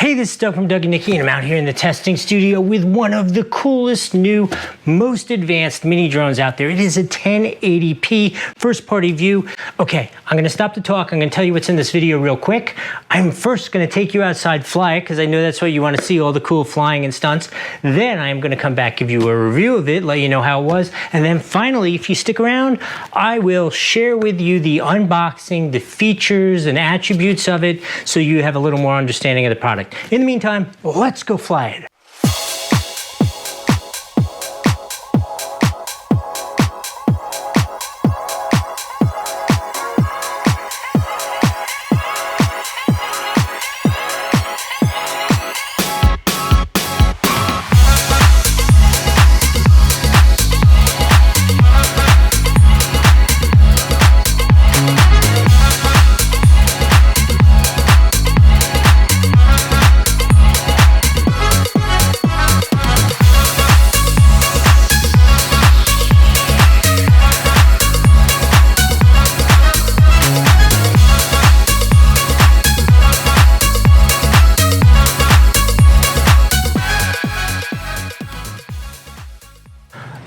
Hey, this is Doug from Doug and Nikki, and I'm out here in the testing studio with one of the coolest, new, most advanced mini drones out there. It is a 1080p first-party view. Okay, I'm gonna stop the talk. I'm gonna tell you what's in this video real quick. I'm first gonna take you outside, fly it, because I know that's what you wanna see, all the cool flying and stunts. Then I am gonna come back, give you a review of it, let you know how it was. And then finally, if you stick around, I will share with you the unboxing, the features and attributes of it, so you have a little more understanding of the product. In the meantime, let's go fly it.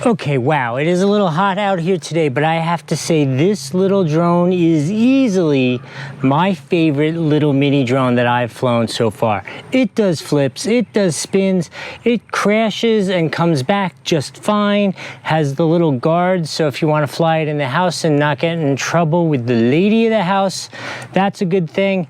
Okay, wow, it is a little hot out here today, but I have to say this little drone is easily my favorite little mini drone that I've flown so far. It does flips, it does spins, it crashes and comes back just fine, has the little guards, so if you want to fly it in the house and not get in trouble with the lady of the house, that's a good thing.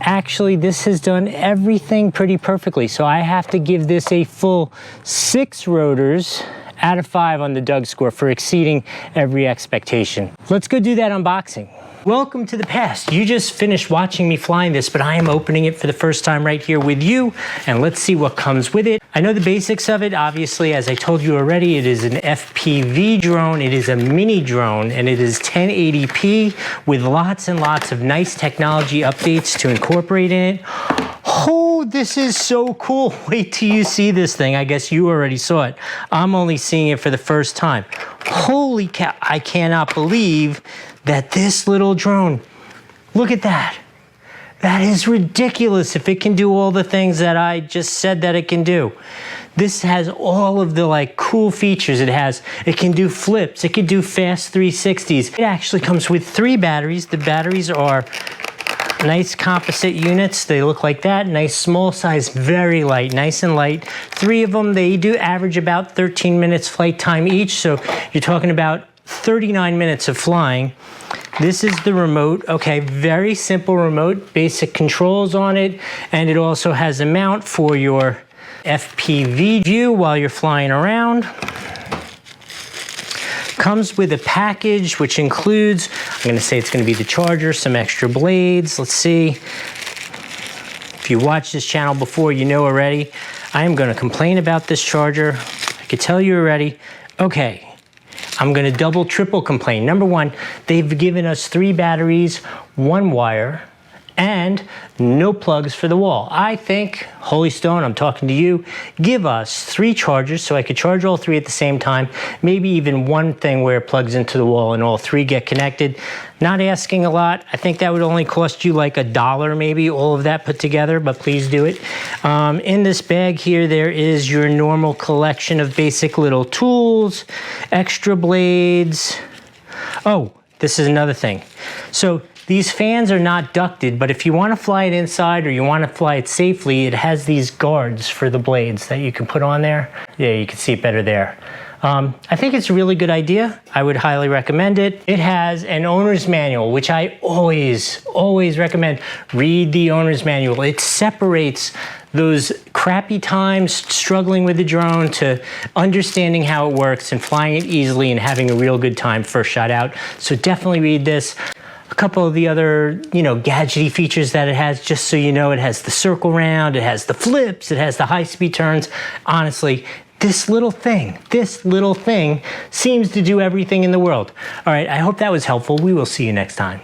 Actually, this has done everything pretty perfectly, so I have to give this a full 6 rotors out of 5 on the Doug score for exceeding every expectation. Let's go do that unboxing. Welcome to the past. You just finished watching me flying this, but I am opening it for the first time right here with you, and let's see what comes with it. I know the basics of it. Obviously, as I told you already, it is an FPV drone. It is a mini drone, and it is 1080p with lots and lots of nice technology updates to incorporate in it. Oh, this is so cool. Wait till you see this thing. I guess you already saw it. I'm only seeing it for the first time. Holy cow, I cannot believe that this little drone, look at that. That is ridiculous if it can do all the things that I just said that it can do. This has all of the cool features it can do flips, it can do fast 360s. It actually comes with 3 batteries. The batteries are nice composite units. They look like that, nice small size, very light, nice and light. 3 of them, they do average about 13 minutes flight time each. So you're talking about 39 minutes of flying. This is the remote. Okay, very simple remote, basic controls on it. And it also has a mount for your FPV view while you're flying around. Comes with a package which includes, I'm gonna say it's gonna be the charger, some extra blades. Let's see. If you watched this channel before, you know already. I am gonna complain about this charger. I could tell you already. Okay, I'm gonna double, triple complain. Number one, they've given us 3 batteries, 1 wire, and no plugs for the wall. I think, Holy Stone, I'm talking to you, give us 3 chargers so I could charge all 3 at the same time, maybe even one thing where it plugs into the wall and all 3 get connected. Not asking a lot. I think that would only cost you like $1 maybe, all of that put together, but please do it. In this bag here, there is your normal collection of basic little tools, extra blades. Oh, this is another thing. So these fans are not ducted, but if you want to fly it inside or you want to fly it safely, it has these guards for the blades that you can put on there. Yeah, you can see it better there. I think it's a really good idea. I would highly recommend it. It has an owner's manual, which I always recommend. Read the owner's manual. It separates those crappy times struggling with the drone to understanding how it works and flying it easily and having a real good time first shot out. So definitely read this. A couple of the other, gadgety features that it has, just so you know, it has the circle round, it has the flips, it has the high-speed turns. Honestly, this little thing seems to do everything in the world. All right, I hope that was helpful. We will see you next time.